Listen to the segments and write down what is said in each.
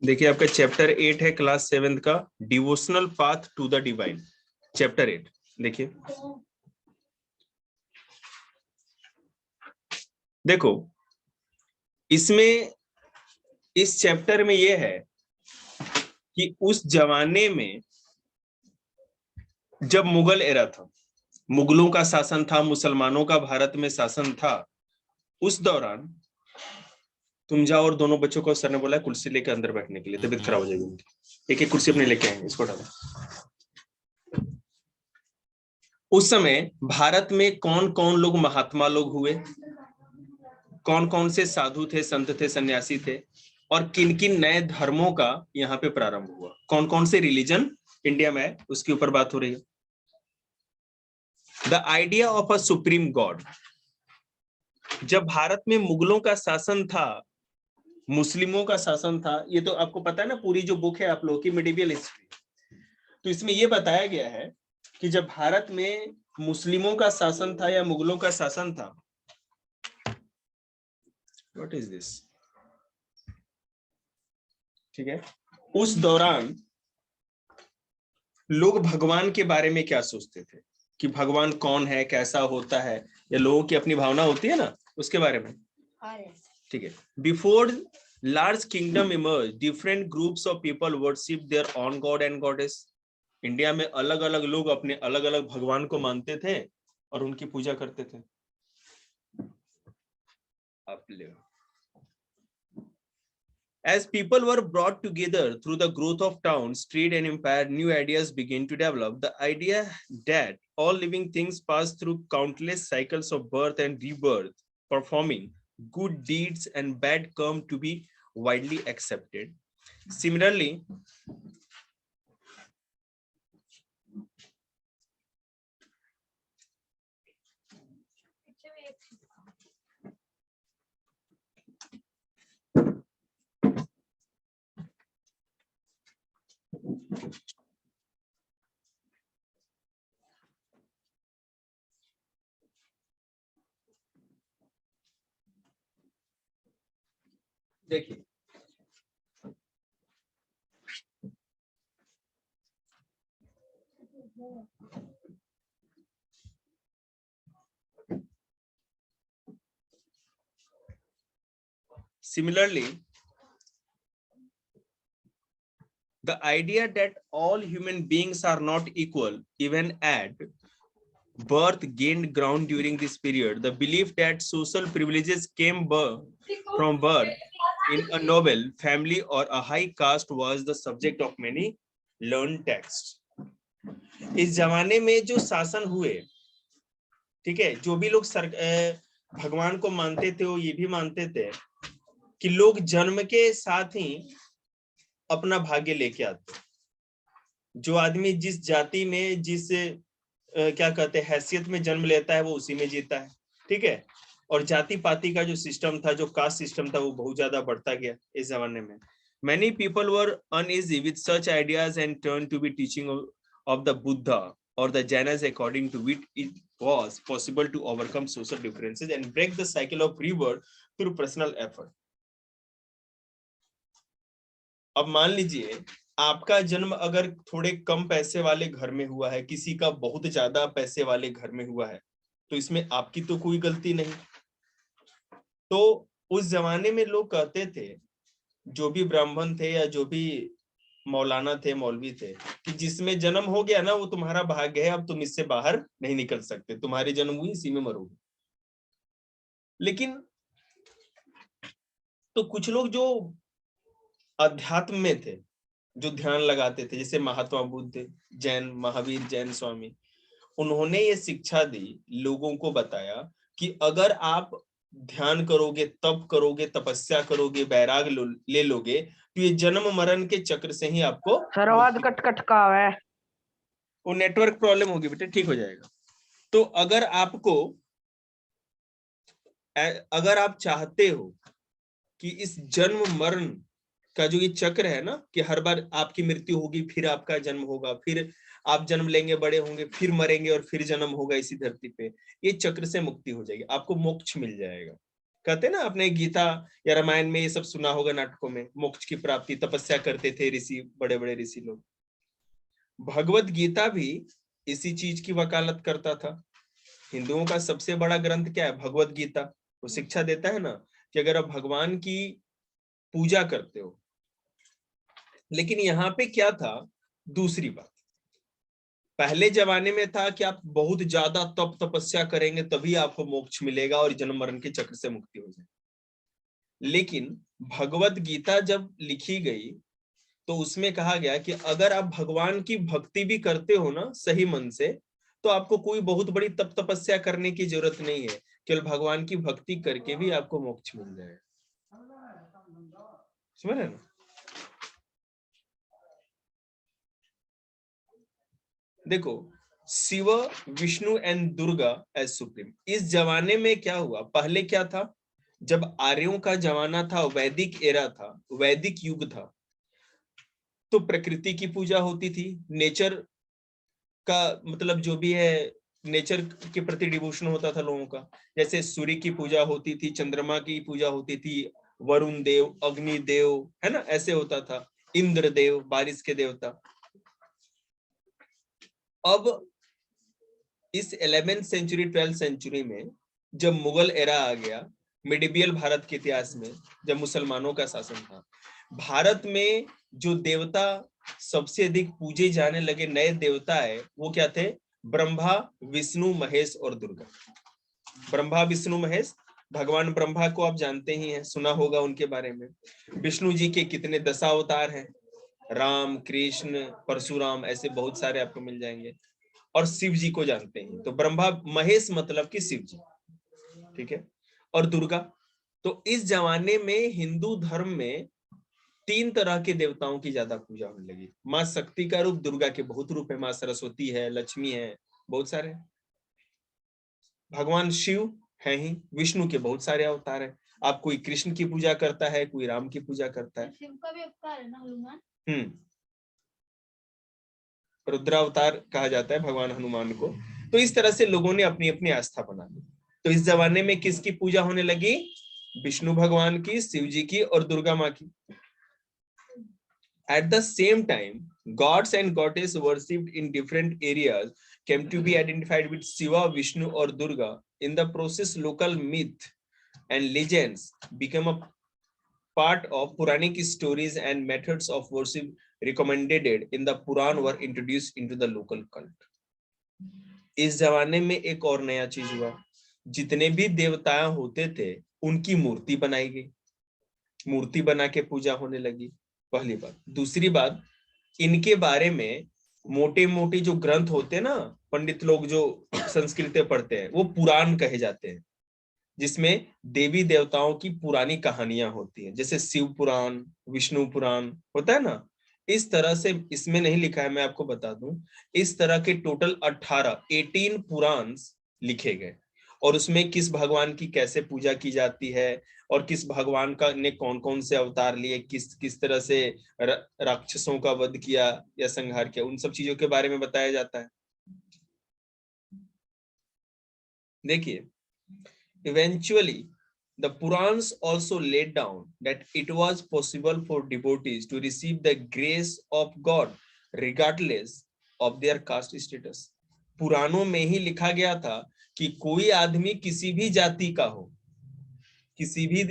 देखिए आपका चैप्टर 8 है क्लास 7 का, devotional path to the divine, chapter 8। देखिए देखो इसमें, इस चैप्टर में ये है कि उस जमाने में जब मुगल एरा था, मुगलों का शासन था, मुसलमानों का भारत में शासन था, उस दौरान तुम जाओ और दोनों बच्चों को सर ने बोला कुर्सी लेकर अंदर बैठने के लिए, तबीयत खराब हो जाएगी उनकी, एक एक कुर्सी अपने लेके आए, इसको डालो। उस समय भारत में कौन कौन लोग महात्मा लोग हुए, कौन कौन से साधु थे, संत थे, सन्यासी थे, और किन किन नए धर्मों का यहाँ पे प्रारंभ हुआ, कौन कौन से रिलीजन इंडिया में है, उसके ऊपर बात हो रही है। The idea of a supreme God. जब भारत में मुगलों का शासन था, मुस्लिमों का शासन था, ये तो आपको पता है ना, पूरी जो बुक है आप लोगों की मिडिवियल हिस्ट्री, तो इसमें ये बताया गया है कि जब भारत में मुस्लिमों का शासन था या मुगलों का शासन था, व्हाट इज दिस, ठीक है, उस दौरान लोग भगवान के बारे में क्या सोचते थे कि भगवान कौन है, कैसा होता है, या लोगों की अपनी भावना होती है ना, उसके बारे में, ठीक है। Before large kingdom emerge, different groups of people worship their own god and goddess. India में अलग अलग लोग अपने अलग अलग भगवान को मानते थे और उनकी पूजा करते थे। As people were brought together through the growth of towns, trade, and empire, new ideas began to develop. The idea that all living things pass through countless cycles of birth and rebirth, performing good deeds and bad come to be widely accepted. Similarly, देखिए similarly, the idea that all human beings are not equal, even at birth, gained ground during this period. The belief that social privileges came from birth in a noble family or a high caste was the subject of many learned texts. इस जमाने में जो शासन हुए, ठीक है, जो भी लोग भगवान को मानते थे वो ये भी मानते थे कि लोग जन्म के साथ ही अपना भाग्य लेके आते। जो आदमी जिस जाति में, जिस क्या कहते हैं हैसियत में जन्म लेता है, वो उसी में जीता है, ठीक है। और जाति पाति का जो सिस्टम था, जो कास्ट सिस्टम था, वो बहुत ज्यादा बढ़ता गया इस जमाने में। Many people were uneasy with such ideas and turned to be teaching of the Buddha or the Jainas, according to which it was possible to overcome social differences and break the cycle of rebirth through personal effort. अब मान लीजिए आपका जन्म अगर थोड़े कम पैसे वाले घर में हुआ है, किसी का बहुत ज्यादा पैसे वाले घर में हुआ है, तो इसमें आपकी तो कोई गलती नहीं। तो उस जमाने में लोग कहते थे, जो भी ब्राह्मण थे या जो भी मौलाना थे, मौलवी थे, कि जिसमें जन्म हो गया ना वो तुम्हारा भाग्य है, अब तुम इससे बाहर नहीं निकल सकते, तुम्हारी जन्म हुई इसी में मरोगे। लेकिन तो कुछ लोग जो अध्यात्म में थे, जो ध्यान लगाते थे, जैसे महात्मा बुद्ध, जैन महावीर, जैन स्वामी, उन्होंने ये शिक्षा दी, लोगों को बताया कि अगर आप ध्यान करोगे, तप करोगे, तपस्या करोगे, वैराग ले लोगे, तो ये जन्म मरण के चक्र से ही आपको सर्वाद कट का है, वो नेटवर्क प्रॉब्लम होगी बेटे, ठीक हो जाएगा। तो अगर आप चाहते हो कि इस जन्म मरण का जो ये चक्र है ना, कि हर बार आपकी मृत्यु होगी, फिर आपका जन्म होगा, फिर आप जन्म लेंगे, बड़े होंगे, फिर मरेंगे और फिर जन्म होगा इसी धरती पे, ये चक्र से मुक्ति हो जाएगी, आपको मोक्ष मिल जाएगा। कहते ना, आपने गीता या रामायण में ये सब सुना होगा, नाटकों में मोक्ष की प्राप्ति, तपस्या करते थे ऋषि, बड़े बड़े ऋषि लोग। भगवत गीता भी इसी चीज की वकालत करता था। हिंदुओं का सबसे बड़ा ग्रंथ क्या है? भगवत गीता। वो शिक्षा देता है ना कि अगर आप भगवान की पूजा करते हो, लेकिन यहाँ पे क्या था, दूसरी बात। पहले जमाने में था कि आप बहुत ज्यादा तप तपस्या करेंगे तभी आपको मोक्ष मिलेगा और जन्म मरण के चक्र से मुक्ति हो जाए। लेकिन भगवत गीता जब लिखी गई तो उसमें कहा गया कि अगर आप भगवान की भक्ति भी करते हो ना सही मन से, तो आपको कोई बहुत बड़ी तप तपस्या करने की जरूरत नहीं है, केवल भगवान की भक्ति करके भी आपको मोक्ष मिल जाएगा। समझ रहे ना? देखो, Shiva, Vishnu and Durga as supreme. इस जमाने में क्या हुआ, पहले क्या था, जब आर्यों का जमाना था, वैदिक एरा था, वैदिक युग था, तो प्रकृति की पूजा होती थी, नेचर का मतलब जो भी है, नेचर के प्रति डिवोशन होता था लोगों का। जैसे सूर्य की पूजा होती थी, चंद्रमा की पूजा होती थी, वरुण देव, अग्नि देव, है ना, ऐसे होता था, इंद्र देव, बारिश के देवता। अब इस 11th सेंचुरी 12th सेंचुरी में जब मुगल एरा आ गया, मिडिवियल भारत के इतिहास में जब मुसलमानों का शासन था, भारत में जो देवता सबसे अधिक पूजे जाने लगे, नए देवता है, वो क्या थे? ब्रह्मा, विष्णु, महेश और दुर्गा। ब्रह्मा, विष्णु, महेश। भगवान ब्रह्मा को आप जानते ही हैं, सुना होगा उनके बारे में। विष्णु जी के कितने दशावतार हैं, राम, कृष्ण, परशुराम, ऐसे बहुत सारे आपको मिल जाएंगे। और शिव जी को जानते हैं, तो ब्रह्मा, महेश मतलब कि शिव जी, ठीक है। और दुर्गा, तो इस जमाने में हिंदू धर्म में 3 तरह के देवताओं की ज्यादा पूजा होने लगी। माँ शक्ति का रूप, दुर्गा के बहुत रूप है, माँ सरस्वती है, लक्ष्मी है, बहुत सारे। भगवान शिव है ही, विष्णु के बहुत सारे अवतार हैं। आप कोई कृष्ण की पूजा करता है, कोई राम की पूजा करता है। शिव का भी अवतार है ना, हनुमान। रुद्रावतार कहा जाता है भगवान हनुमान को। तो इस तरह से लोगों ने अपनी अपनी आस्था बना ली। तो इस जमाने में किसकी पूजा होने लगी? विष्णु भगवान की, शिव जी की और दुर्गा माँ की। At the same time, gods and goddess worshipped in different areas came to be identified with Shiva, Vishnu or Durga. In the process, local myth and legends became a part of Puranic stories, and methods of worship recommended in the Puran were introduced into the local cult. इस जमाने में एक और नया चीज हुआ, जितने भी देवता होते थे उनकी मूर्ति बनाई गई, मूर्ति बना के पूजा होने लगी, पहली बात। दूसरी बात, इनके बारे में मोटे मोटे जो ग्रंथ होते हैं ना, पंडित लोग जो संस्कृत पढ़ते हैं, वो पुराण कहे जाते हैं, जिसमें देवी देवताओं की पुरानी कहानियां होती हैं, जैसे शिव पुराण, विष्णु पुराण होता है ना। इस तरह से, इसमें नहीं लिखा है, मैं आपको बता दूं, इस तरह के टोटल 18 पुराण लिखे गए, और उसमें किस भगवान की कैसे पूजा की जाती है, और किस भगवान का ने कौन कौन से अवतार लिए, किस किस तरह से राक्षसों का वध किया या संहार किया, उन सब चीजों के बारे में बताया जाता है। देखिए, eventually the Purans also laid down that it was possible for devotees to receive the grace of God regardless of their caste status. पुराणों में ही लिखा गया था कि कोई आदमी किसी भी जाति का हो, किसी भी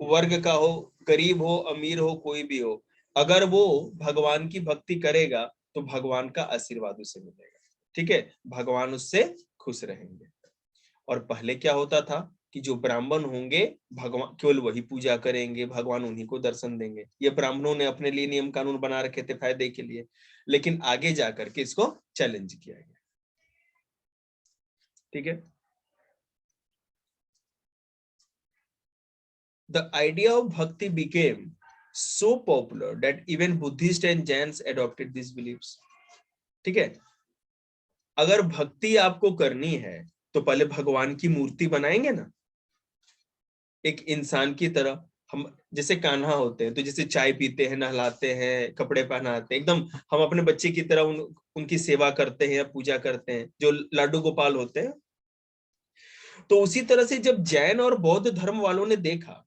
वर्ग का हो, गरीब हो, अमीर हो, कोई भी हो, अगर वो भगवान की भक्ति करेगा तो भगवान का आशीर्वाद उसे मिलेगा, ठीक है, भगवान उससे खुश रहेंगे। और पहले क्या होता था कि जो ब्राह्मण होंगे, भगवान केवल वही पूजा करेंगे, भगवान उन्हीं को दर्शन देंगे। ये ब्राह्मणों ने अपने लिए नियम कानून बना रखे थे फायदे के लिए, लेकिन आगे जाकर के इसको चैलेंज किया गया, ठीक है। The idea of bhakti became so popular that even Buddhists and Jains adopted these beliefs. ठीक है, अगर भक्ति आपको करनी है तो पहले भगवान की मूर्ति बनाएंगे ना, एक इंसान की तरह। हम जैसे कान्हा होते हैं तो जैसे चाय पीते हैं, नहलाते हैं, कपड़े पहनाते हैं, एकदम हम अपने बच्चे की तरह उनकी सेवा करते हैं या पूजा करते हैं। जो लाडू गोपाल होते हैं, तो उसी तरह से जब जैन और बौद्ध धर्म वालों ने देखा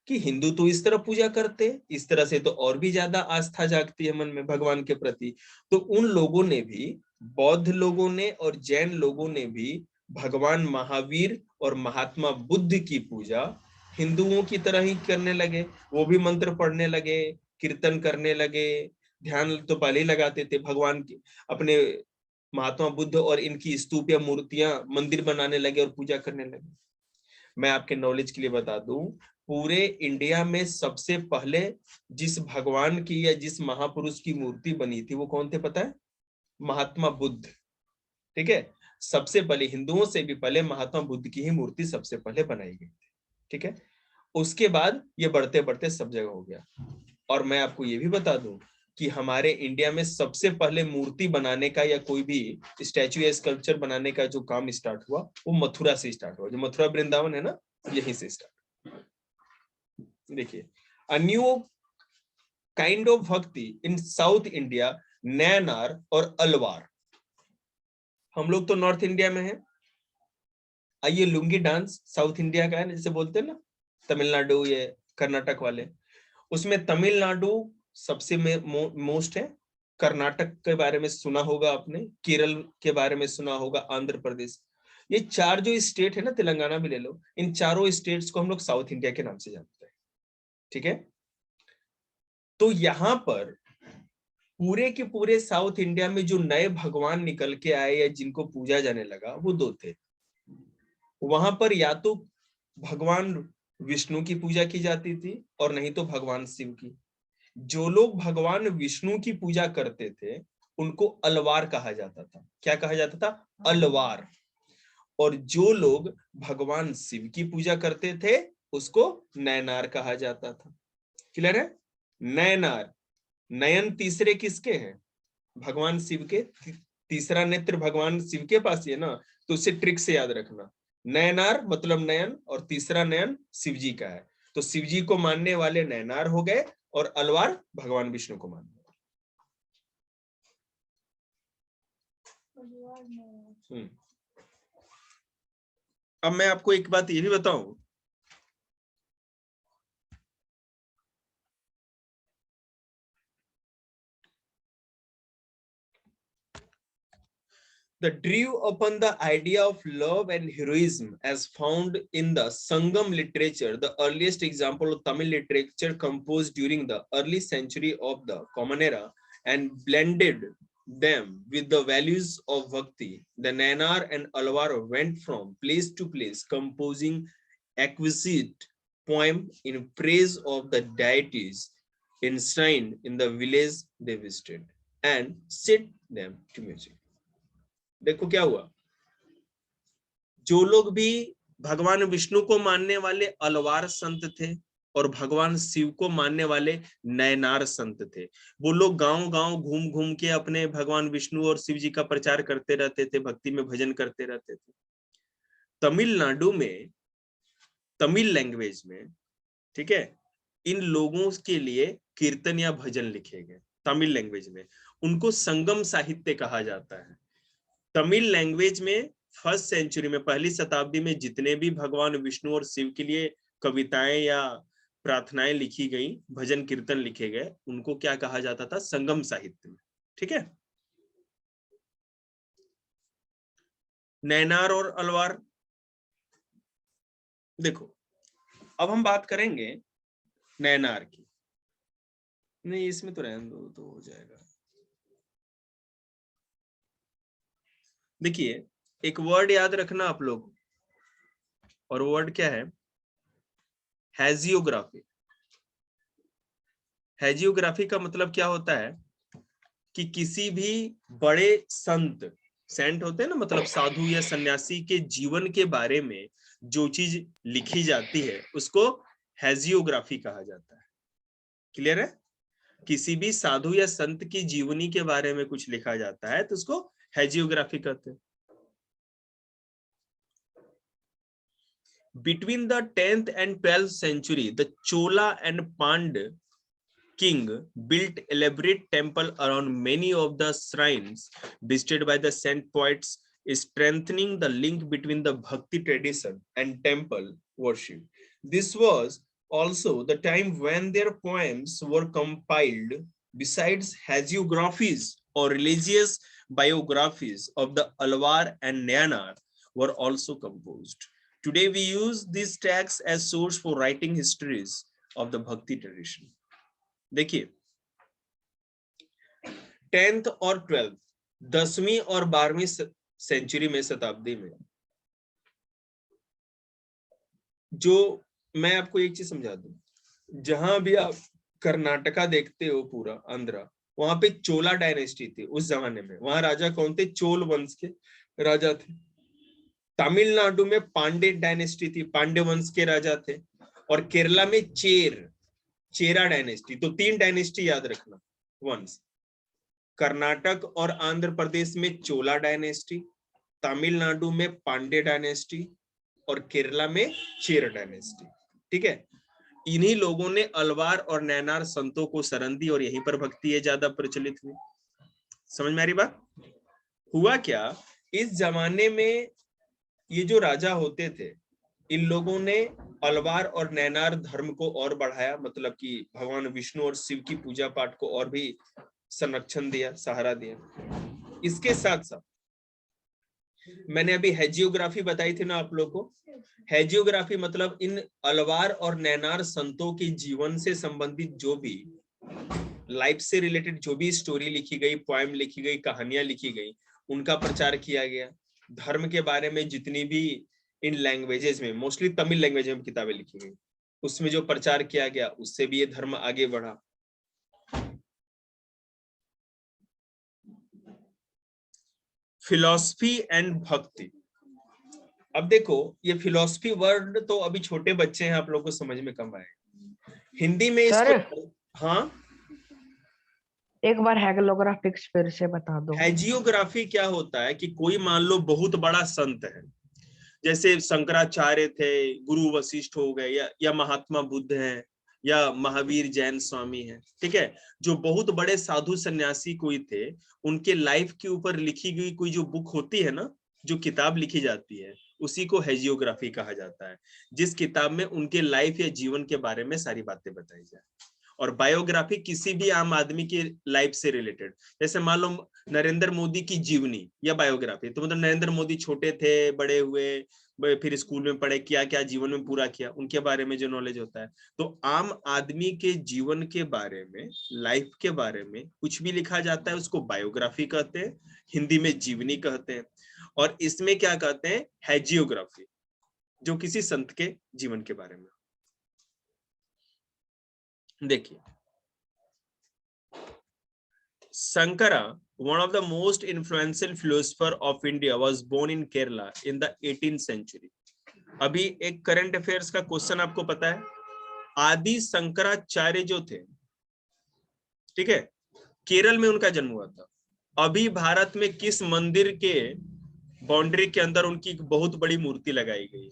कि हिंदू तो इस तरह पूजा करते, इस तरह से तो और भी ज्यादा आस्था जागती है मन में भगवान के प्रति, तो उन लोगों ने भी, बौद्ध लोगों ने और जैन लोगों ने भी भगवान महावीर और महात्मा बुद्ध की पूजा हिंदुओं की तरह ही करने लगे। वो भी मंत्र पढ़ने लगे, कीर्तन करने लगे, ध्यान तो पहले ही लगाते थे भगवान की, अपने महात्मा बुद्ध और इनकी स्तूप या मूर्तियां मंदिर बनाने लगे और पूजा करने लगे। मैं आपके नॉलेज के लिए बता दूं, पूरे इंडिया में सबसे पहले जिस भगवान की या जिस महापुरुष की मूर्ति बनी थी वो कौन थे पता है? महात्मा बुद्ध। ठीक है, सबसे पहले, हिंदुओं से भी पहले महात्मा बुद्ध की ही मूर्ति सबसे पहले बनाई गई थी। ठीक है, उसके बाद ये बढ़ते बढ़ते सब जगह हो गया। और मैं आपको ये भी बता दूं कि हमारे इंडिया में सबसे पहले मूर्ति बनाने का या कोई भी स्टैचू या स्कल्पचर बनाने का जो काम स्टार्ट हुआ वो मथुरा से स्टार्ट हुआ। जो मथुरा वृंदावन है ना, यहीं से स्टार्ट। देखिए, अ न्यू काइंड ऑफ भक्ति इन साउथ इंडिया, नैनार और अलवार। हम लोग तो नॉर्थ इंडिया में हैं, आइए लुंगी डांस साउथ इंडिया का है, जैसे बोलते हैं ना तमिलनाडु, ये कर्नाटक वाले, उसमें तमिलनाडु सबसे मोस्ट है। कर्नाटक के बारे में सुना होगा आपने, केरल के बारे में सुना होगा, आंध्र प्रदेश, ये चार जो स्टेट है ना, तेलंगाना भी ले लो, इन चारों स्टेट्स को हम लोग साउथ इंडिया के नाम से जानते हैं। ठीक है, तो यहां पर पूरे के पूरे साउथ इंडिया में जो नए भगवान निकल के आए या जिनको पूजा जाने लगा वो दो थे। वहां पर या तो भगवान विष्णु की पूजा की जाती थी और नहीं तो भगवान शिव की। जो लोग भगवान विष्णु की पूजा करते थे उनको अलवार कहा जाता था। क्या कहा जाता था? अलवार। और जो लोग भगवान शिव की पूजा करते थे उसको नयनार कहा जाता था। क्लियर है? नयनार, नयन तीसरे किसके हैं? भगवान शिव के। तीसरा नेत्र भगवान शिव के पास ही है ना, तो उसे ट्रिक से याद रखना। नयनार मतलब नयन, और तीसरा नयन शिव जी का है, तो शिव जी को मानने वाले नयनार हो गए और अलवार भगवान विष्णु को मानने वाले। अब मैं आपको एक बात ये भी बताऊं, the drew upon the idea of love and heroism as found in the Sangam literature, the earliest example of Tamil literature composed during the early century of the Common Era, and blended them with the values of Bhakti. The Nayanar and Alvar went from place to place, composing exquisite poem in praise of the deities enshrined in the village they visited, and set them to music. देखो क्या हुआ, जो लोग भी भगवान विष्णु को मानने वाले अलवार संत थे और भगवान शिव को मानने वाले नयनार संत थे, वो लोग गांव गांव घूम घूम के अपने भगवान विष्णु और शिव जी का प्रचार करते रहते थे, भक्ति में भजन करते रहते थे। तमिलनाडु में तमिल लैंग्वेज में, ठीक है, इन लोगों के लिए कीर्तन या भजन लिखे गए तमिल लैंग्वेज में, उनको संगम साहित्य कहा जाता है। तमिल लैंग्वेज में फर्स्ट सेंचुरी में, पहली शताब्दी में जितने भी भगवान विष्णु और शिव के लिए कविताएं या प्रार्थनाएं लिखी गई, भजन कीर्तन लिखे गए, उनको क्या कहा जाता था? संगम साहित्य में। ठीक है, नैनार और अलवार। देखो, अब हम बात करेंगे नैनार की। नहीं, इसमें तो रहने दो, तो हो जाएगा। देखिए, एक वर्ड याद रखना आप लोग, और वर्ड क्या है? हैजियोग्राफी। हैजियोग्राफी का मतलब क्या होता है कि किसी भी बड़े संत, सेंट होते हैं ना, मतलब साधु या सन्यासी के जीवन के बारे में जो चीज लिखी जाती है उसको हैजियोग्राफी कहा जाता है। क्लियर है? किसी भी साधु या संत की जीवनी के बारे में कुछ लिखा जाता है तो उसको हैजियोग्राफी कहते हैं। Between the 10th and 12th century, the Chola and Pandya king built elaborate temple around many of the shrines visited by the saint poets strengthening the link between the Bhakti tradition and temple worship. This was also the time when their poems were compiled. Besides hagiographies or religious biographies of the Alwar and Nayanar were also composed. Today we use these texts as source for writing histories of the Bhakti tradition. देखिए 10th और 12th 10वीं और 12वीं century में शताब्दी में जो मैं आपको एक चीज समझा दूं, जहां भी आप कर्नाटका देखते हो पूरा आंध्रा, वहां पे चोला डायनेस्टी थी उस जमाने में। वहां राजा कौन थे? चोल वंश के राजा थे। तमिलनाडु में पांडे डायनेस्टी थी, पांडे वंश के राजा थे। और केरला में चेरा डायनेस्टी। तो 3 डायनेस्टी याद रखना वंश। कर्नाटक और आंध्र प्रदेश में चोला डायनेस्टी, तमिलनाडु में पांडे डायनेस्टी और केरला में चेरा डायनेस्टी। ठीक है, इन्हीं लोगों ने अलवार और नैनार संतों को शरण दी और यहीं पर भक्ति है ज्यादा प्रचलित हुई। समझ में आ रही बात? हुआ क्या, इस जमाने में ये जो राजा होते थे, इन लोगों ने अलवार और नैनार धर्म को और बढ़ाया, मतलब कि भगवान विष्णु और शिव की पूजा पाठ को और भी संरक्षण दिया, सहारा दिया। इसके साथ साथ मैंने अभी हेजियोग्राफी बताई थी ना आप लोग को। हेजियोग्राफी मतलब इन अलवार और नैनार संतों के जीवन से संबंधित जो भी लाइफ से रिलेटेड जो भी स्टोरी लिखी गई, पोएम लिखी गई, कहानियां लिखी गई, उनका प्रचार किया गया। धर्म के बारे में जितनी भी इन लैंग्वेजेस में, मोस्टली तमिल लैंग्वेज में किताबें लिखी गई, उसमें जो प्रचार किया गया, उससे भी ये धर्म आगे बढ़ा। फिलॉसफी एंड भक्ति। अब देखो, ये फिलॉसफी वर्ड तो अभी छोटे बच्चे हैं, आप लोग को समझ में कम आए। हिंदी में इसको, हाँ एक बार हैगलोग्राफिक्स फिर से बता दो। हैजियोग्राफी क्या होता है कि कोई मान लो बहुत बड़ा संत है, जैसे शंकराचार्य थे, गुरु वशिष्ठ हो गए, या महात्मा बुद्ध हैं, या महावीर जैन स्वामी हैं, ठीक है, जो बहुत बड़े साधु सन्यासी कोई थे, उनके लाइफ के ऊपर लिखी गई कोई जो बुक होती है ना, जो किताब लिखी जाती है, उसी को हैजियोग्राफी कहा जाता है। जिस किताब में उनके लाइफ या जीवन के बारे में सारी बातें बताई जाए। और बायोग्राफी किसी भी आम आदमी की लाइफ से रिलेटेड, जैसे मान लो नरेंद्र मोदी की जीवनी या बायोग्राफी, तो मतलब नरेंद्र मोदी छोटे थे, बड़े हुए, फिर स्कूल में पढ़े, क्या क्या जीवन में पूरा किया, उनके बारे में जो नॉलेज होता है। तो आम आदमी के जीवन के बारे में, लाइफ के बारे में कुछ भी लिखा जाता है, उसको बायोग्राफी कहते हैं, हिंदी में जीवनी कहते हैं। और इसमें क्या कहते हैं? हैजियोग्राफी, जो किसी संत के जीवन के बारे में। देखिए, Sankara, one of the most influential philosopher of India, was born in Kerala in the 18th century. अभी एक करंट अफेयर्स का क्वेश्चन आपको पता है, आदि शंकराचार्य जो थे, ठीक है, केरल में उनका जन्म हुआ था। अभी भारत में किस मंदिर के बाउंड्री के अंदर उनकी एक बहुत बड़ी मूर्ति लगाई गई?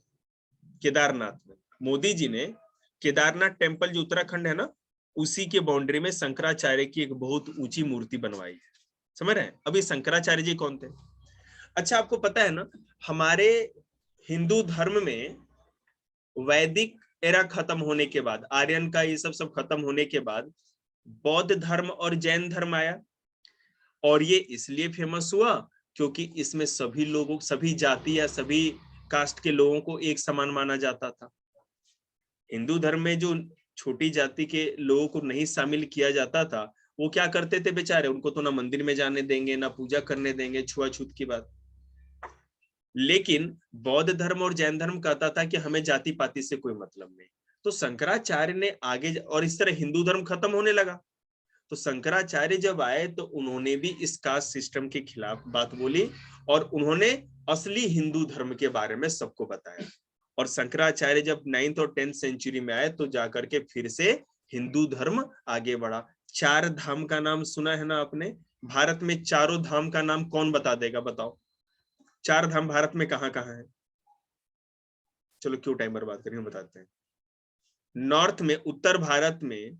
केदारनाथ में। मोदी जी ने केदारनाथ टेम्पल जो उत्तराखंड है ना, उसी के बाउंड्री में शंकराचार्य की एक बहुत ऊंची मूर्ति बनवाई है। समझ रहे हैं? अभी शंकराचार्य जी कौन थे? अच्छा, आपको पता है ना, हमारे हिंदू धर्म में वैदिक एरा खत्म होने के बाद, आर्यन का ये सब खत्म होने के बाद बौद्ध धर्म और जैन धर्म आया। और ये इसलिए फेमस हुआ क्योंकि इसमें सभी लोगों, सभी जाति या सभी कास्ट के लोगों को एक समान माना जाता था। हिंदू धर्म में जो छोटी जाति के लोगों को नहीं शामिल किया जाता था, वो क्या करते थे बेचारे, उनको तो ना मंदिर में जाने देंगे, ना पूजा करने देंगे, छुआछूत की बात। लेकिन बौद्ध धर्म और जैन धर्म कहता था कि हमें जाति पाति से कोई मतलब नहीं। तो शंकराचार्य ने आगे, और इस तरह हिंदू धर्म खत्म होने लगा। तो शंकराचार्य जब आए तो उन्होंने भी इस कास्ट सिस्टम के खिलाफ बात बोली और उन्होंने असली हिंदू धर्म के बारे में सबको बताया। और शंकराचार्य जब 9th और 10th सेंचुरी में आए तो जाकर के फिर से हिंदू धर्म आगे बढ़ा। 4 धाम का नाम सुना है ना आपने? भारत में चारों धाम का नाम कौन बता देगा? बताओ, 4 धाम भारत में कहां कहां है? चलो क्यों टाइम बर्बाद करें, बताते हैं। नॉर्थ में, उत्तर भारत में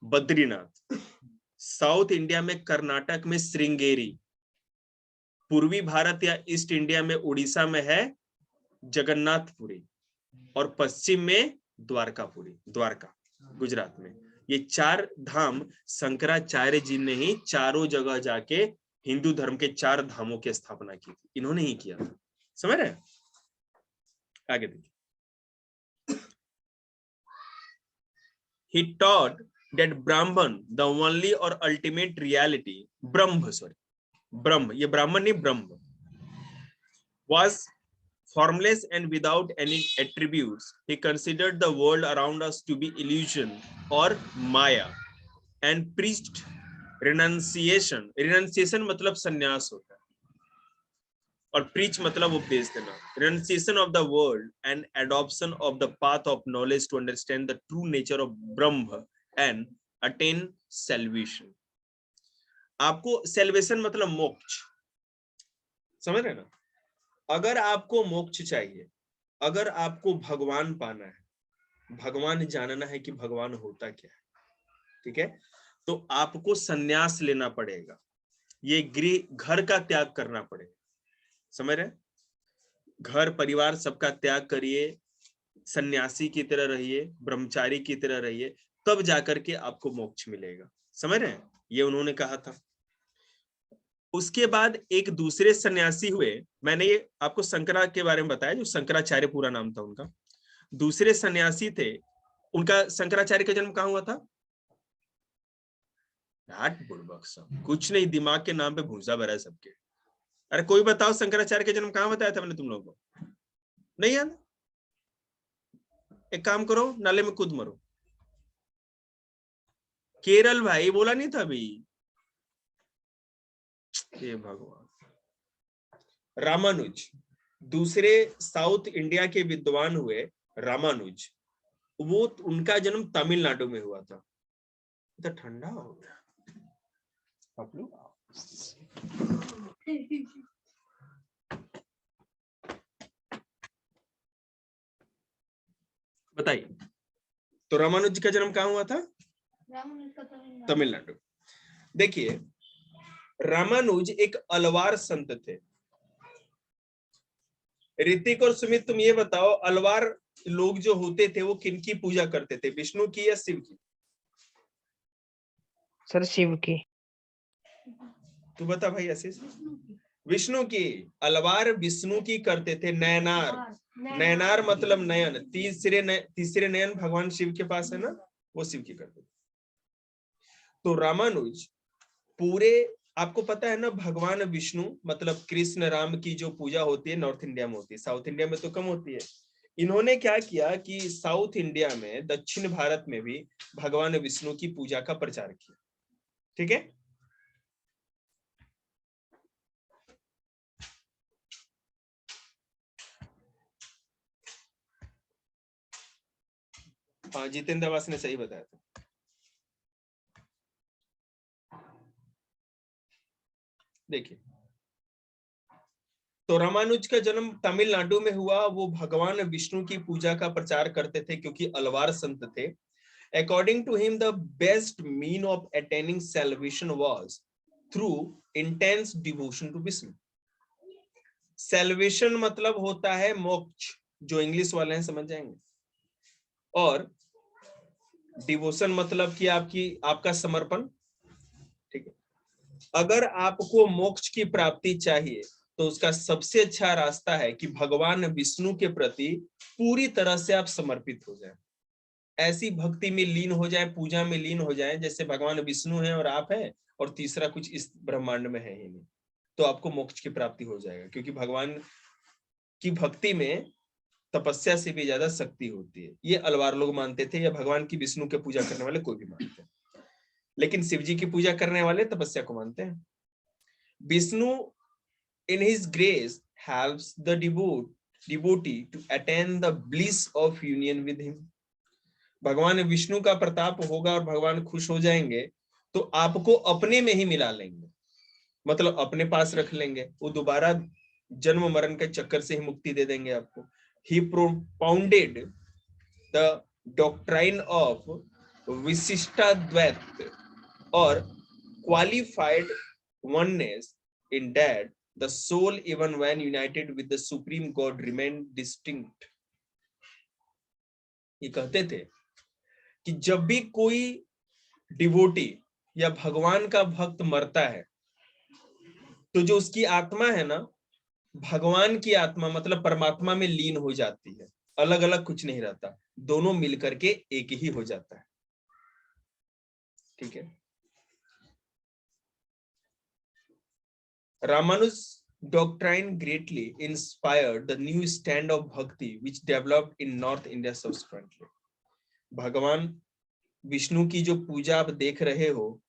बद्रीनाथ, साउथ इंडिया में कर्नाटक में श्रृंगेरी, पूर्वी भारत या ईस्ट इंडिया में उड़ीसा में है जगन्नाथपुरी और पश्चिम में द्वारकापुरी, द्वारका गुजरात में। ये 4 धाम शंकराचार्य जी ने ही चारों जगह जाके हिंदू धर्म के 4 धामों की स्थापना की थी, इन्होंने ही किया था। समझ रहे हैं? आगे देखिए। He taught that Brahman, the only or ultimate reality, Brahm, ये ब्राह्मण नहीं ब्रह्म, was formless and without any attributes. He considered the world around us to be illusion or Maya and preached renunciation. Renunciation मतलब संन्यास होता है और preach मतलब उपदेश देना. Renunciation of the world and adoption of the path of knowledge to understand the true nature of Brahma and attain salvation. आपको salvation मतलब मोक्ष, समझ रहे हैं ना? अगर आपको मोक्ष चाहिए, अगर आपको भगवान पाना है, भगवान जानना है कि भगवान होता क्या है, ठीक है, तो आपको संन्यास लेना पड़ेगा, ये घर का त्याग करना पड़ेगा। समझ रहे? घर परिवार सबका त्याग करिए, सन्यासी की तरह रहिए, ब्रह्मचारी की तरह रहिए, तब जाकर के आपको मोक्ष मिलेगा। समझ रहे हैं? ये उन्होंने कहा था। उसके बाद एक दूसरे सन्यासी हुए, मैंने ये आपको शंकरा के बारे में बताया, जो शंकराचार्य पूरा नाम था उनका। दूसरे सन्यासी थे, उनका शंकराचार्य का जन्म कहाँ हुआ था? कुछ नहीं, दिमाग के नाम पे भूसा भरा है सबके। अरे कोई बताओ शंकराचार्य का जन्म कहाँ बताया था मैंने तुम लोगों को? नहीं याद? एक काम करो, नाले में कूद मरो। केरल भाई, बोला नहीं था अभी? हे भगवान। रामानुज, दूसरे साउथ इंडिया के विद्वान हुए रामानुज, वो उनका जन्म तमिलनाडु में हुआ था। तो ठंडा हो गया आप लोग। बताइए, तो रामानुज का जन्म कहाँ हुआ था? तमिलनाडु। देखिए, रामानुज एक अलवार संत थे। ऋतिक और सुमित, तुम ये बताओ, अलवार लोग जो होते थे वो किनकी पूजा करते थे, विष्णु की या शिव की? सर शिव की। तू बता भाई आशीष। विष्णु की। अलवार विष्णु की करते थे। नयनार, नयनार मतलब नयन, तीसरे नयन भगवान शिव के पास है ना, वो शिव की करते थे। तो रामानुज पूरे, आपको पता है ना, भगवान विष्णु मतलब कृष्ण राम की जो पूजा होती है नॉर्थ इंडिया में होती है, साउथ इंडिया में तो कम होती है। इन्होंने क्या किया कि साउथ इंडिया में, दक्षिण भारत में भी भगवान विष्णु की पूजा का प्रचार किया। ठीक है? हाँ, जितेंद्र वास ने सही बताया था। देखिए, तो रामानुज का जन्म तमिलनाडु में हुआ। वो भगवान विष्णु की पूजा का प्रचार करते थे क्योंकि अलवार संत थे। According to him, the best mean of attaining salvation was through intense devotion to Vishnu. Salvation मतलब होता है मोक्ष, जो इंग्लिश वाले हैं समझ जाएंगे, और डिवोशन मतलब कि आपका समर्पण। ठीक है? अगर आपको मोक्ष की प्राप्ति चाहिए तो उसका सबसे अच्छा रास्ता है कि भगवान विष्णु के प्रति पूरी तरह से आप समर्पित हो जाएं, ऐसी भक्ति में लीन हो जाए, पूजा में लीन हो जाए जैसे भगवान विष्णु हैं और आप हैं, और तीसरा कुछ इस ब्रह्मांड में है ही नहीं, तो आपको मोक्ष की प्राप्ति हो जाएगा। क्योंकि भगवान की भक्ति में तपस्या से भी ज्यादा शक्ति होती है। ये अलवार लोग मानते थे, या भगवान की विष्णु की पूजा करने वाले कोई भी मानते हैं, लेकिन शिव जी की पूजा करने वाले तपस्या को मानते हैं। Vishnu in his grace helps the devotee to attain the bliss of union with him. भगवान विष्णु का प्रताप होगा और भगवान खुश हो जाएंगे तो आपको अपने में ही मिला लेंगे, मतलब अपने पास रख लेंगे। वो दोबारा जन्म मरण के चक्कर से ही मुक्ति दे देंगे आपको। He propounded the doctrine of Visishtadvaita or qualified oneness in that The soul, even when united with the supreme God, remained distinct. ये कहते थे कि जब भी कोई डिवोटी या भगवान का भक्त मरता है तो जो उसकी आत्मा है ना, भगवान की आत्मा मतलब परमात्मा में लीन हो जाती है, अलग अलग कुछ नहीं रहता, दोनों मिलकर के एक ही हो जाता है। ठीक है। Ramanuja's doctrine greatly inspired the new stand of bhakti which developed in North India subsequently. भगवान विष्णु की जो पूजा आप देख रहे हो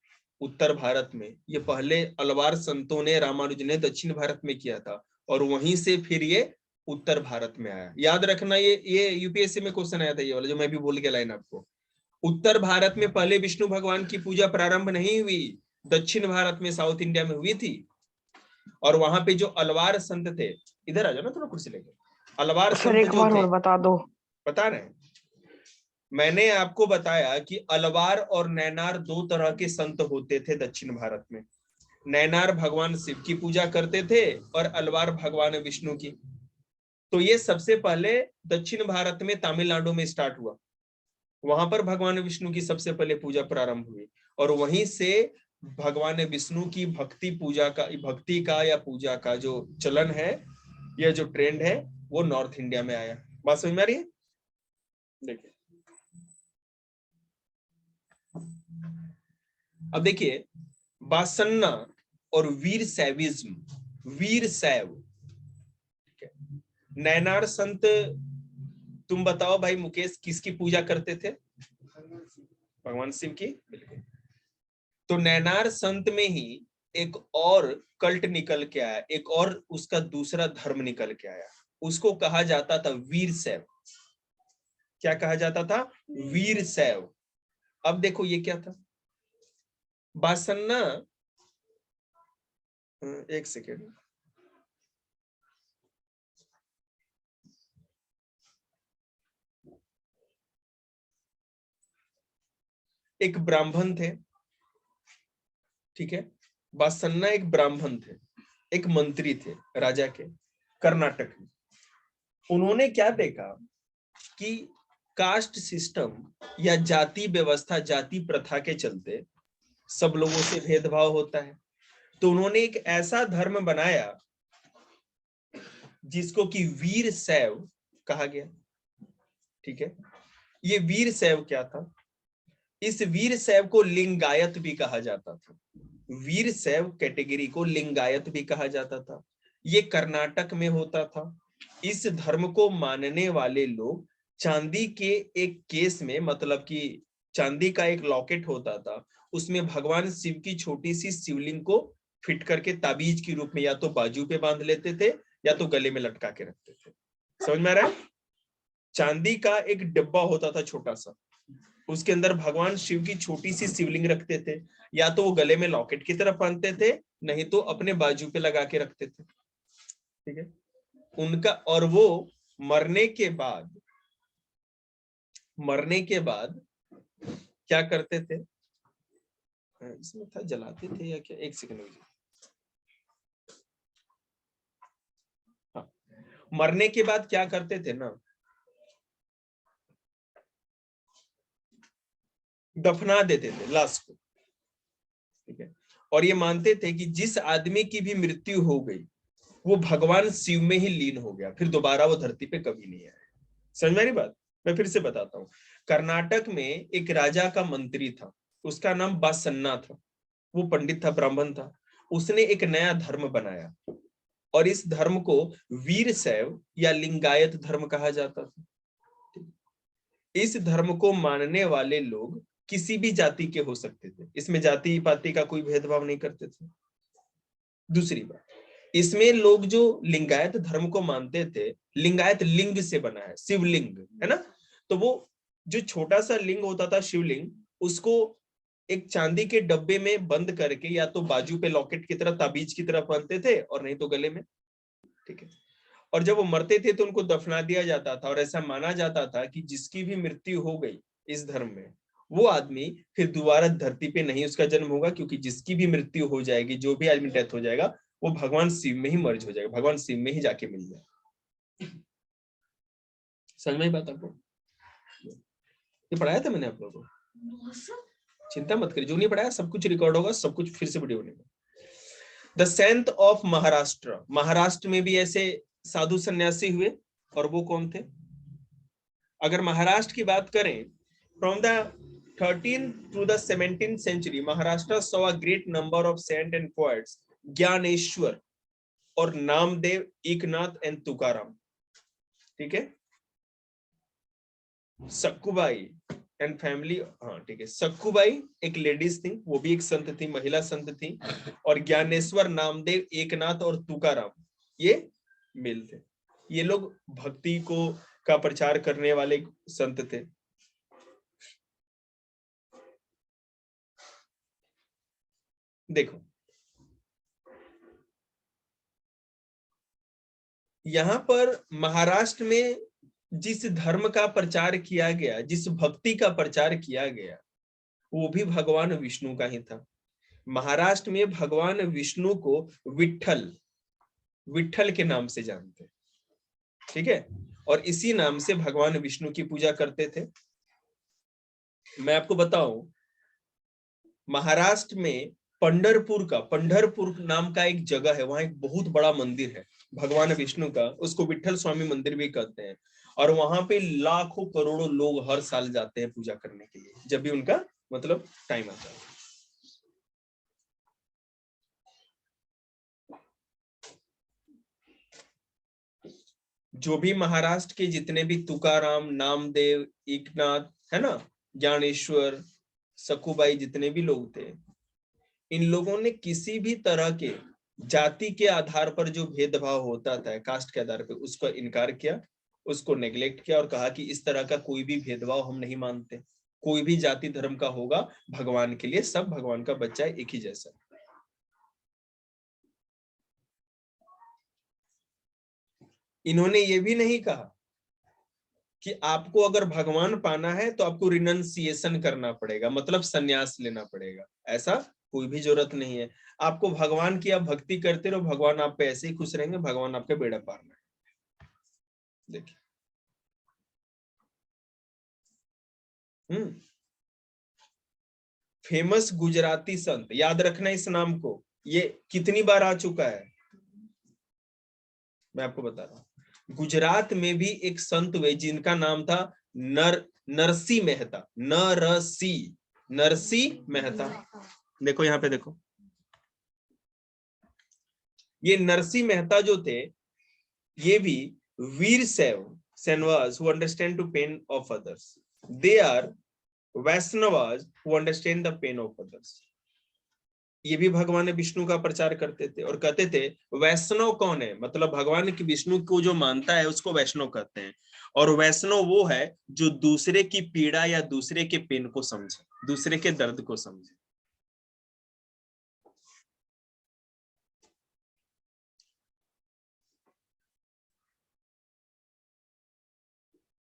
उत्तर भारत में, ये पहले अलवार संतों ने, रामानुज ने दक्षिण भारत में किया था और वहीं से फिर ये उत्तर भारत में आया। याद रखना, ये यूपीएससी में क्वेश्चन आया था ये वाला जो मैं भी बोल के लाइन आपको। उत्तर भारत में पहले विष्णु भगवान की पूजा प्रारंभ नहीं हुई, दक्षिण भारत में साउथ इंडिया में हुई थी। और वहां पे जो अलवार संत थे, इधर आ जाओ ना थोड़ा कुर्सी लेके, अलवार सर संत एक जो बार थे, और बता दो। बता रहे हैं, मैंने आपको बताया कि अलवार और नैनार दो तरह के संत होते थे दक्षिण भारत में। नैनार भगवान शिव की पूजा करते थे और अलवार भगवान विष्णु की। तो ये सबसे पहले दक्षिण भारत में तमिलनाडु में स्टार्ट हुआ, वहां पर भगवान विष्णु की सबसे पहले पूजा प्रारंभ हुई और वहीं से भगवान विष्णु की भक्ति का या पूजा का जो चलन है, यह जो ट्रेंड है, वो नॉर्थ इंडिया में आया। बात समझ में आ रही है? देखिए, अब देखिए, बासन्ना और वीर शैविज्म, वीर शैव, नैनार संत, तुम बताओ भाई मुकेश, किसकी पूजा करते थे? भगवान शिव की। बिल्कुल। तो नैनार संत में ही एक और कल्ट निकल के आया, एक और उसका दूसरा धर्म निकल के आया, उसको कहा जाता था वीर शैव। क्या कहा जाता था? वीर शैव। अब देखो ये क्या था, बासन्ना, एक सेकेंड, एक ब्राह्मण थे, ठीक है, बासन्ना एक ब्राह्मण थे, एक मंत्री थे राजा के, कर्नाटक में। उन्होंने क्या देखा कि कास्ट सिस्टम या जाति व्यवस्था, जाति प्रथा के चलते सब लोगों से भेदभाव होता है। तो उन्होंने एक ऐसा धर्म बनाया जिसको कि वीर शैव कहा गया। ठीक है, ये वीर शैव क्या था? इस वीर शैव को लिंगायत भी कहा जाता था, वीर शैव कैटेगरी को लिंगायत भी कहा जाता था। ये कर्नाटक में होता था। इस धर्म को मानने वाले लोग चांदी के एक केस में, मतलब कि चांदी का एक लॉकेट होता था, उसमें भगवान शिव की छोटी सी शिवलिंग को फिट करके ताबीज के रूप में या तो बाजू पे बांध लेते थे या तो गले में लटका के रखते थे। समझ में आ रहा है? चांदी का एक डिब्बा होता था छोटा सा, उसके अंदर भगवान शिव की छोटी सी शिवलिंग रखते थे, या तो वो गले में लॉकेट की तरफ बांधते थे, नहीं तो अपने बाजू पे लगा के रखते थे। ठीक है, उनका, और वो मरने के बाद क्या करते थे, इसमें था जलाते थे या क्या, एक सेकंड मुझे, हाँ, मरने के बाद क्या करते थे ना, दफना देते थे लाश को। ठीक है, और ये मानते थे कि जिस आदमी की भी मृत्यु हो गई वो भगवान शिव में ही लीन हो गया, फिर दोबारा वो धरती पे कभी नहीं आया। समझ में आ रही बात? मैं फिर से बताता हूँ। कर्नाटक में एक राजा का मंत्री था, उसका नाम बासन्ना था, वो पंडित था, ब्राह्मण था। उसने एक नया धर्म बनाया और इस धर्म को वीर शैव या लिंगायत धर्म कहा जाता था। इस धर्म को मानने वाले लोग किसी भी जाति के हो सकते थे, इसमें जाति पाति का कोई भेदभाव नहीं करते थे। दूसरी बात, इसमें लोग जो लिंगायत धर्म को मानते थे, लिंगायत लिंग से बना है, शिवलिंग है ना, तो वो जो छोटा सा लिंग होता था शिवलिंग, उसको एक चांदी के डब्बे में बंद करके या तो बाजू पे लॉकेट की तरह, ताबीज की तरह बांधते थे और नहीं तो गले में। ठीक है, और जब वो मरते थे तो उनको दफना दिया जाता था और ऐसा माना जाता था कि जिसकी भी मृत्यु हो गई इस धर्म में, वो आदमी फिर दोबारा धरती पे नहीं उसका जन्म होगा, क्योंकि जिसकी भी मृत्यु हो जाएगी, जो भी आदमी डेथ हो जाएगा, वो भगवान शिव में ही मर्ज हो जाएगा, भगवान शिव में ही जाके मिल जाएगा। समझ में ही बात आपको? ये पढ़ाया था मैंने आप लोगों को, चिंता मत करिए, जो नहीं पढ़ाया सब कुछ रिकॉर्ड होगा, सब कुछ फिर से वीडियो बनेगा। द सेंथ ऑफ महाराष्ट्र, महाराष्ट्र में भी ऐसे साधु सन्यासी हुए, और वो कौन थे? अगर महाराष्ट्र की बात करें, from the 13th to the 17th century, Maharashtra saw a great number of saint and poets, Dnyaneshwar और नामदेव, एकनाथ एंड तुकाराम। ठीक है, सक्कुबाई एंड फैमिली, हाँ ठीक है, सक्कुबाई एक लेडीज थी, वो भी एक संत थी, महिला संत थी, और ज्ञानेश्वर, नामदेव, एकनाथ और तुकाराम ये मेल थे। ये लोग भक्ति को का प्रचार करने वाले संत थे। देखो यहां पर महाराष्ट्र में जिस धर्म का प्रचार किया गया, जिस भक्ति का प्रचार किया गया, वो भी भगवान विष्णु का ही था। महाराष्ट्र में भगवान विष्णु को विट्ठल, विट्ठल के नाम से जानते हैं। ठीक है, और इसी नाम से भगवान विष्णु की पूजा करते थे। मैं आपको बताऊं, महाराष्ट्र में पंढरपुर नाम का एक जगह है, वहां एक बहुत बड़ा मंदिर है भगवान विष्णु का, उसको विट्ठल स्वामी मंदिर भी कहते हैं, और वहां पे लाखों करोड़ों लोग हर साल जाते हैं पूजा करने के लिए, जब भी उनका मतलब टाइम आता है। जो भी महाराष्ट्र के जितने भी तुकाराम, नामदेव, एकनाथ है ना, ज्ञानेश्वर, सकुबाई, जितने भी लोग थे, इन लोगों ने किसी भी तरह के जाति के आधार पर जो भेदभाव होता था, कास्ट के आधार पर, उसका इनकार किया, उसको नेग्लेक्ट किया, और कहा कि इस तरह का कोई भी भेदभाव हम नहीं मानते, कोई भी जाति धर्म का होगा, भगवान के लिए सब भगवान का बच्चा है, एक ही जैसा। इन्होंने ये भी नहीं कहा कि आपको अगर भगवान पाना है तो आपको रिनंसिएशन करना पड़ेगा, मतलब संन्यास लेना पड़ेगा, ऐसा कोई भी जरूरत नहीं है। आपको भगवान की आप भक्ति करते रहो, भगवान आप पे ऐसे ही खुश रहेंगे, भगवान आपके बेड़ा पार में। देखिए, फेमस गुजराती संत, याद रखना इस नाम को, ये कितनी बार आ चुका है मैं आपको बता रहा हूं। गुजरात में भी एक संत हुए जिनका नाम था नरसी मेहता, नरसी मेहता। देखो यहाँ पे देखो, ये नरसी मेहता जो थे, ये भी वीर सैनवास who understand to pain of others. They are Vaishnavas who understand the pain of others. ये भी भगवान विष्णु का प्रचार करते थे और कहते थे वैष्णव कौन है, मतलब भगवान की विष्णु को जो मानता है उसको वैष्णव कहते हैं, और वैष्णव वो है जो दूसरे की पीड़ा या दूसरे के पेन को समझे, दूसरे के दर्द को समझे।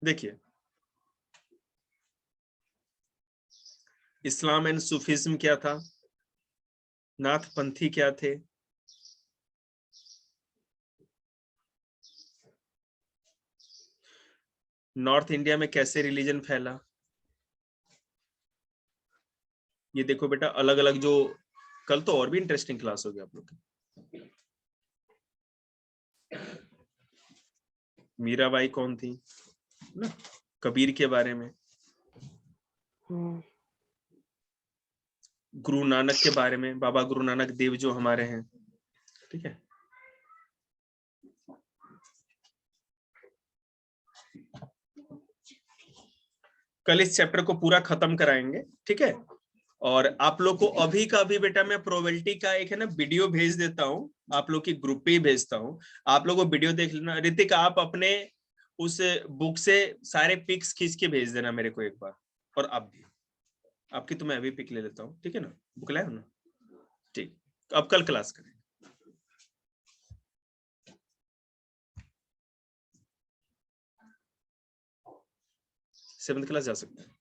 देखिए, इस्लाम एंड सूफिज्म क्या था, नाथ पंथी क्या थे, नॉर्थ इंडिया में कैसे रिलीजन फैला, ये देखो बेटा, अलग अलग जो, कल तो और भी इंटरेस्टिंग क्लास होगी आप लोग की। मीराबाई कौन थी ना, कबीर के बारे में, गुरु नानक के बारे में, बाबा गुरु नानक देव जो हमारे हैं, ठीक है। कल इस चैप्टर को पूरा खत्म कराएंगे, ठीक है। और आप लोग को अभी का अभी बेटा मैं प्रोबेबिलिटी का एक है ना वीडियो भेज देता हूँ, आप लोग की ग्रुप पे ही भेजता हूँ, आप लोग को वीडियो देख लेना। ऋतिक आप अपने उस बुक से सारे पिक्स खींच के भेज देना मेरे को एक बार, और आप भी, आपकी तो मैं अभी पिक ले लेता हूँ, ठीक है ना, बुक लाए हो ना, ठीक। अब कल क्लास करें। 7th क्लास जा सकते हैं।